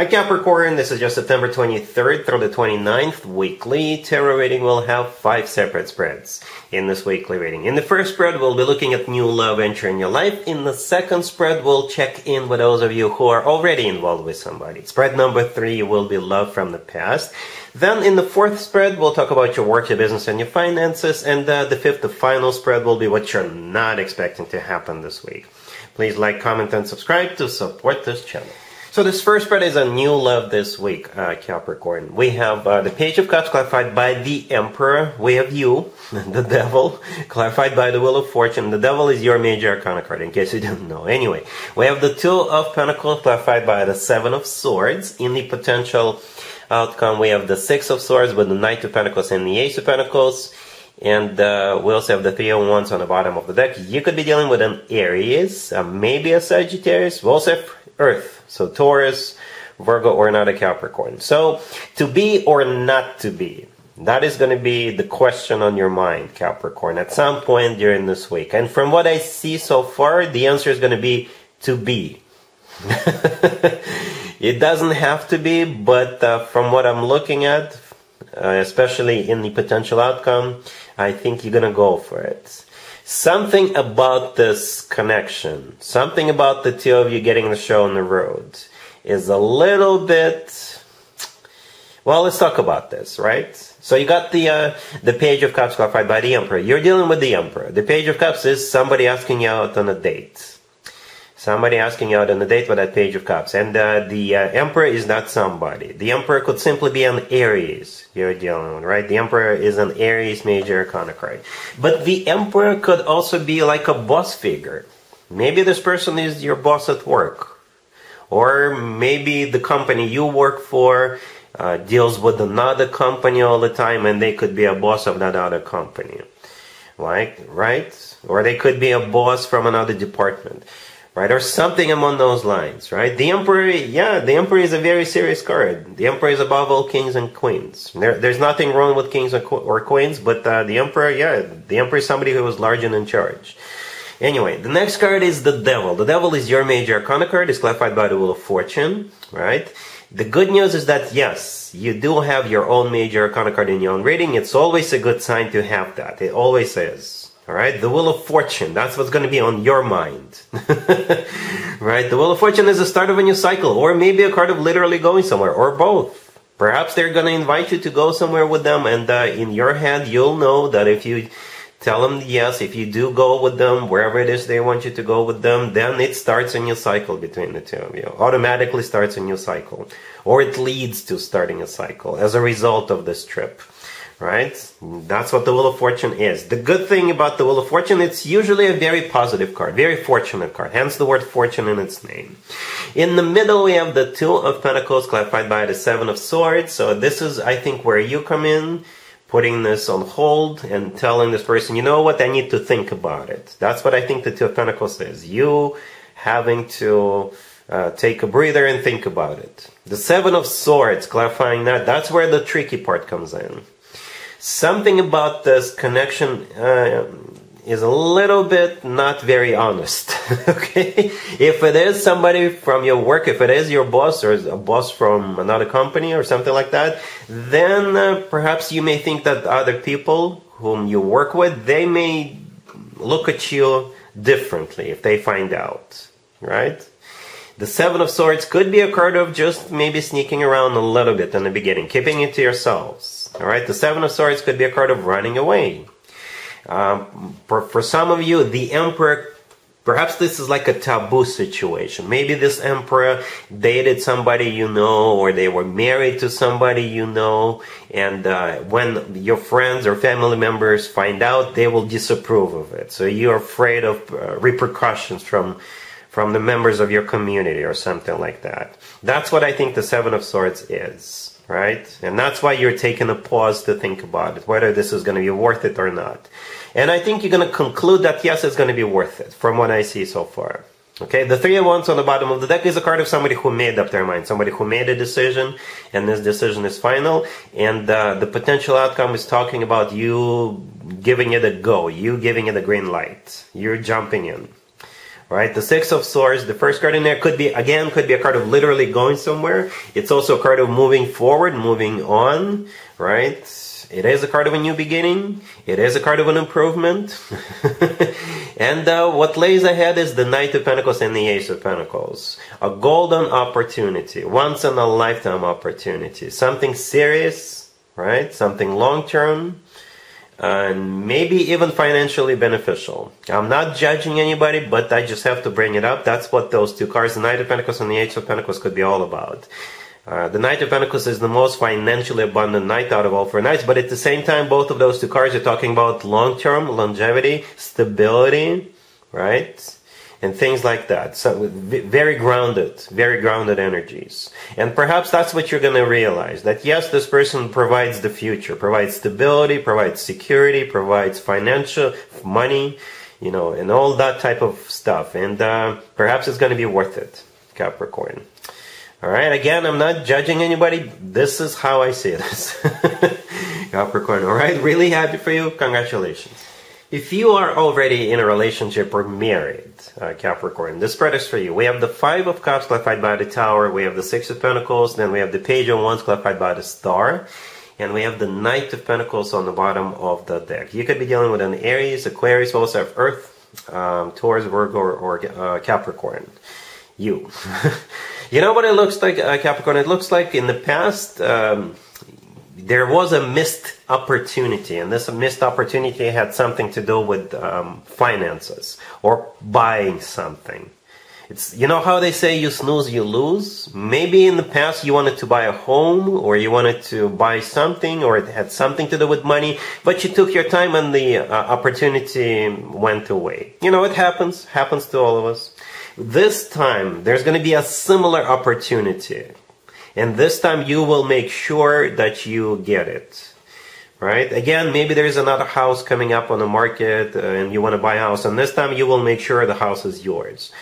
Hi Capricorn, this is your September 23rd through the 29th weekly tarot reading. We'll have 5 separate spreads in this weekly reading. In the first spread, we'll be looking at new love entering your life. In the second spread, we'll check in with those of you who are already involved with somebody. Spread number 3 will be love from the past. Then in the fourth spread, we'll talk about your work, your business, and your finances. And the fifth, the final spread, will be what you're not expecting to happen this week. Please like, comment, and subscribe to support this channel. So this first spread is a new love this week, Capricorn. We have the Page of Cups clarified by the Emperor. We have you, the Devil, clarified by the Wheel of Fortune. The Devil is your major arcana card, in case you didn't know. Anyway, we have the Two of Pentacles clarified by the Seven of Swords. In the potential outcome, we have the Six of Swords with the Knight of Pentacles and the Ace of Pentacles. And we also have the Three of Wands on the bottom of the deck. You could be dealing with an Aries, maybe a Sagittarius. We also have Earth, so Taurus, Virgo, or not a Capricorn. So, to be or not to be, that is going to be the question on your mind, Capricorn, at some point during this week. And from what I see so far, the answer is going to be to be. It doesn't have to be, but from what I'm looking at, especially in the potential outcome, I think you're going to go for it. Something about this connection, something about the two of you getting the show on the road is a little bit... Well, let's talk about this, right? So you got the Page of Cups clarified by the Emperor. You're dealing with the Emperor. The Page of Cups is somebody asking you out on a date. Somebody asking you out on a date with that Page of Cups. And the Emperor is not somebody. The Emperor could simply be an Aries you're dealing with, right? The Emperor is an Aries major arcana card. But the Emperor could also be like a boss figure. Maybe this person is your boss at work. Or maybe the company you work for deals with another company all the time, and they could be a boss of that other company. Like, right? Or they could be a boss from another department. Right, or something among those lines, right? The Emperor, yeah, the Emperor is a very serious card. The Emperor is above all kings and queens. There's nothing wrong with kings or queens, but the Emperor, yeah, the Emperor is somebody who is large and in charge. Anyway, the next card is the Devil. The Devil is your major arcana card. It's clarified by the Wheel of Fortune, right? The good news is that, yes, you do have your own major arcana card in your own reading. It's always a good sign to have that. It always is. Alright, the Wheel of Fortune, that's what's going to be on your mind. Right, the Wheel of Fortune is the start of a new cycle, or maybe a card of literally going somewhere, or both. Perhaps they're going to invite you to go somewhere with them, and in your head, you'll know that if you tell them yes, if you do go with them, wherever it is they want you to go with them, then it starts a new cycle between the two of you. Automatically starts a new cycle. Or it leads to starting a cycle as a result of this trip. Right? That's what the Wheel of Fortune is. The good thing about the Wheel of Fortune, it's usually a very positive card, very fortunate card, hence the word fortune in its name. In the middle, we have the Two of Pentacles clarified by the Seven of Swords. So this is, I think, where you come in, putting this on hold and telling this person, you know what, I need to think about it. That's what I think the Two of Pentacles is. You having to take a breather and think about it. The Seven of Swords, clarifying that, that's where the tricky part comes in. Something about this connection is a little bit not very honest, okay? If it is somebody from your work, if it is your boss or a boss from another company or something like that, then perhaps you may think that other people whom you work with, they may look at you differently if they find out, right? The Seven of Swords could be a card of just maybe sneaking around a little bit in the beginning, keeping it to yourselves. Alright, the Seven of Swords could be a card of running away. For some of you, the Emperor, perhaps this is like a taboo situation. Maybe this Emperor dated somebody you know, or they were married to somebody you know, and when your friends or family members find out, they will disapprove of it. So you're afraid of repercussions from the members of your community or something like that. That's what I think the Seven of Swords is. Right? And that's why you're taking a pause to think about it, whether this is going to be worth it or not. And I think you're going to conclude that yes, it's going to be worth it, from what I see so far. Okay, the Three of Wands on the bottom of the deck is a card of somebody who made up their mind, somebody who made a decision, and this decision is final, and the potential outcome is talking about you giving it a go, you giving it a green light, you're jumping in. right? The Six of Swords, the first card in there could be a card of literally going somewhere. It's also a card of moving forward, moving on, right? It is a card of a new beginning. It is a card of an improvement. And what lays ahead is the Knight of Pentacles and the Ace of Pentacles. A golden opportunity, once in a lifetime opportunity. Something serious, right? Something long-term. And maybe even financially beneficial. I'm not judging anybody, but I just have to bring it up. That's what those two cards, the Knight of Pentacles and the Ace of Pentacles, could be all about. The Knight of Pentacles is the most financially abundant knight out of all four knights, but at the same time, both of those two cards are talking about long-term, longevity, stability, right? And things like that. So very grounded energies. And perhaps that's what you're going to realize, that yes, this person provides the future, provides stability, provides security, provides financial, money, you know, and all that type of stuff. And perhaps it's going to be worth it, Capricorn. All right, again, I'm not judging anybody. This is how I see this. Capricorn, all right? Really happy for you. Congratulations. If you are already in a relationship or married, Capricorn, this spread is for you. We have the Five of Cups clarified by the Tower. We have the Six of Pentacles. Then we have the Page of Wands clarified by the Star. And we have the Knight of Pentacles on the bottom of the deck. You could be dealing with an Aries, Aquarius, we also have Earth, Taurus, Virgo, or Capricorn. You. You know what it looks like, Capricorn? It looks like in the past, there was a missed opportunity. And this missed opportunity had something to do with finances or buying something. It's, you know how they say you snooze, you lose? Maybe in the past you wanted to buy a home, or you wanted to buy something, or it had something to do with money, but you took your time and the opportunity went away. You know, it happens to all of us. This time, there's going to be a similar opportunity. And this time, you will make sure that you get it. Right? Again, maybe there's another house coming up on the market and you want to buy a house. And this time, you will make sure the house is yours.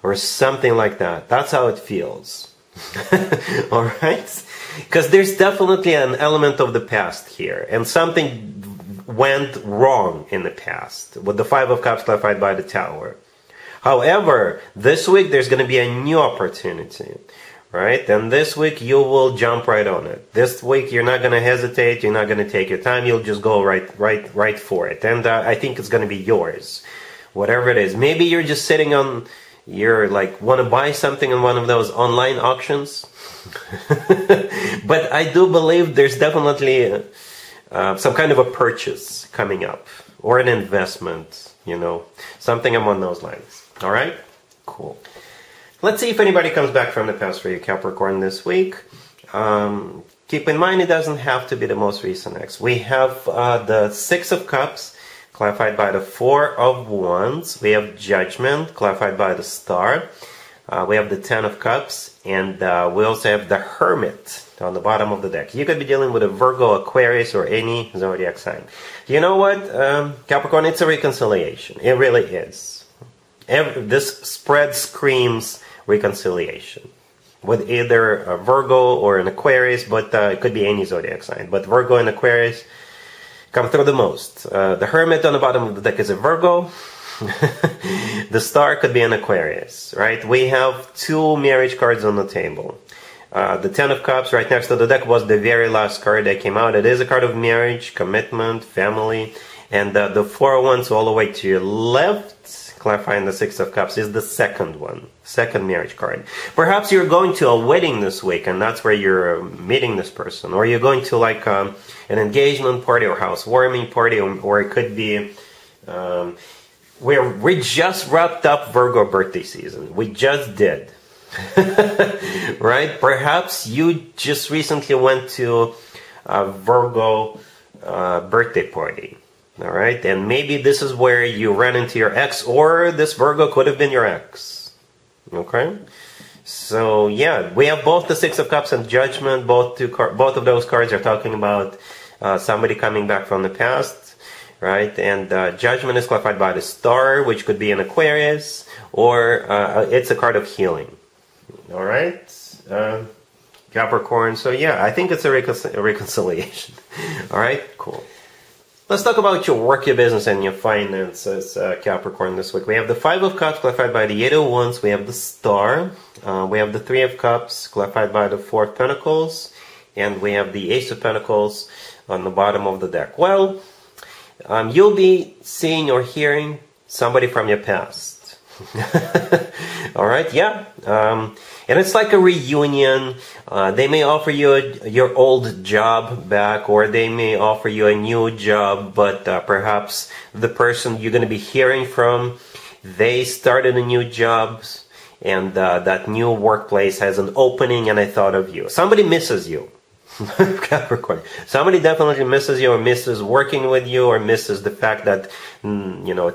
Or something like that. That's how it feels. Alright? Because there's definitely an element of the past here. And something went wrong in the past. With the Five of Cups clarified by the Tower. However, this week there's going to be a new opportunity, right? And this week you will jump right on it. This week you're not going to hesitate. You're not going to take your time. You'll just go right for it. And I think it's going to be yours, whatever it is. Maybe you're just sitting on, you're like, want to buy something in one of those online auctions. But I do believe there's definitely some kind of a purchase coming up or an investment, you know, something along those lines. All right? Cool. Let's see if anybody comes back from the past for you, Capricorn, this week. Keep in mind, it doesn't have to be the most recent ex. We have the Six of Cups, clarified by the Four of Wands. We have Judgment, clarified by the Star. We have the Ten of Cups. And we also have the Hermit on the bottom of the deck. You could be dealing with a Virgo, Aquarius, or any zodiac sign. You know what, Capricorn? It's a reconciliation. It really is. This spread screams reconciliation with either a Virgo or an Aquarius, but it could be any zodiac sign. But Virgo and Aquarius come through the most. The Hermit on the bottom of the deck is a Virgo. The Star could be an Aquarius, right? We have two marriage cards on the table. The Ten of Cups right next to the deck was the very last card that came out. It is a card of marriage, commitment, family. And the Four of Wands all the way to your left, clarifying the Six of Cups, is the second one. Second marriage card. Perhaps you're going to a wedding this week, and that's where you're meeting this person. Or you're going to like an engagement party or housewarming party, or it could be... we just wrapped up Virgo birthday season. We just did. Right? Perhaps you just recently went to a Virgo birthday party. All right? And maybe this is where you ran into your ex, or this Virgo could have been your ex. Okay? So, yeah, we have both the Six of Cups and Judgment. Both of those cards are talking about somebody coming back from the past. Right? And Judgment is clarified by the Star, which could be an Aquarius, or it's a card of healing. All right? Capricorn. So, yeah, I think it's a reconciliation. All right? Cool. Let's talk about your work, your business, and your finances, Capricorn, this week. We have the Five of Cups, clarified by the Eight of Wands. We have the Star. We have the Three of Cups, clarified by the Four of Pentacles. And we have the Ace of Pentacles on the bottom of the deck. Well, you'll be seeing or hearing somebody from your past. All right, yeah. And it's like a reunion. They may offer you your old job back, or they may offer you a new job, but perhaps the person you're going to be hearing from, they started a new job, and that new workplace has an opening, and I thought of you. Somebody misses you. Capricorn. Somebody definitely misses you, or misses working with you, or misses the fact that,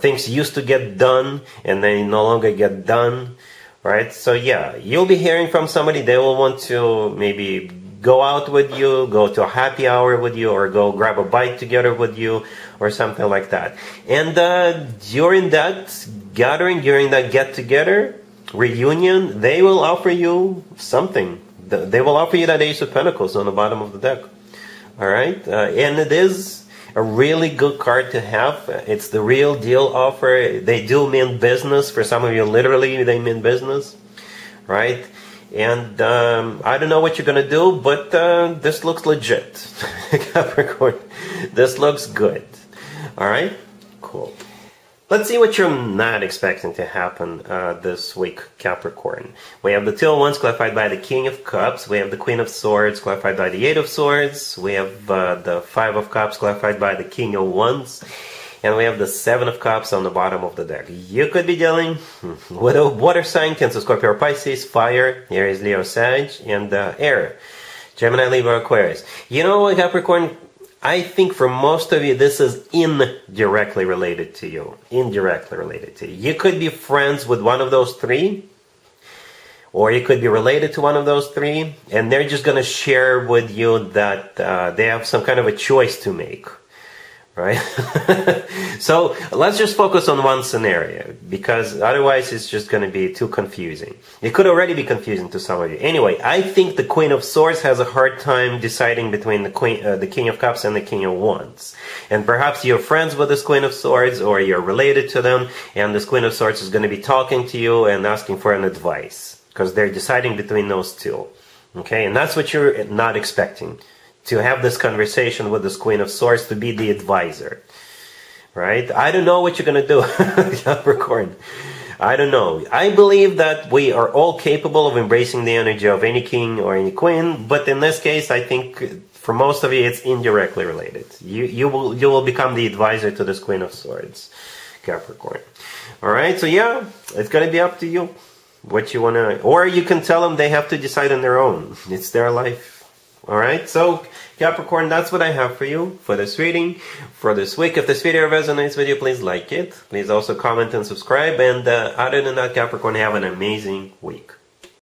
things used to get done, and they no longer get done. Right? So yeah, you'll be hearing from somebody. They will want to maybe go out with you, go to a happy hour with you, or go grab a bite together with you, or something like that. And during that gathering, during that get-together, reunion, they will offer you something. They will offer you that Ace of Pentacles on the bottom of the deck. Alright? And it is a really good card to have. It's the real deal offer. They do mean business. For some of you, literally, they mean business. Right? And I don't know what you're going to do, but this looks legit. Capricorn. This looks good. Alright? Cool. Let's see what you're not expecting to happen this week, Capricorn. We have the Two of Wands, clarified by the King of Cups. We have the Queen of Swords, clarified by the Eight of Swords. We have the Five of Cups, clarified by the King of Wands. And we have the Seven of Cups on the bottom of the deck. You could be dealing with a water sign, Cancer, Scorpio, or Pisces, fire, Aries, Leo, Sag, and air, Gemini, Libra, Aquarius. You know what, Capricorn? I think for most of you, this is indirectly related to you. Indirectly related to you. You could be friends with one of those three, or you could be related to one of those three, and they're just going to share with you that they have some kind of a choice to make. Right? So let's just focus on one scenario, because otherwise it's just going to be too confusing. It could already be confusing to some of you. Anyway, I think the Queen of Swords has a hard time deciding between the King of Cups and the King of Wands. And perhaps you're friends with this Queen of Swords, or you're related to them, and this Queen of Swords is going to be talking to you and asking for an advice, because they're deciding between those two. Okay? And that's what you're not expecting. To have this conversation with this Queen of Swords, to be the advisor. Right? I don't know what you're going to do, Capricorn. I don't know. I believe that we are all capable of embracing the energy of any king or any queen, but in this case, I think for most of you, it's indirectly related. You will become the advisor to this Queen of Swords, Capricorn. Alright, so yeah, it's going to be up to you what you want to... Or you can tell them they have to decide on their own. It's their life. Alright, so Capricorn, that's what I have for you for this reading, for this week. If this video resonates with you, please like it. Please also comment and subscribe. And other than that, Capricorn, have an amazing week.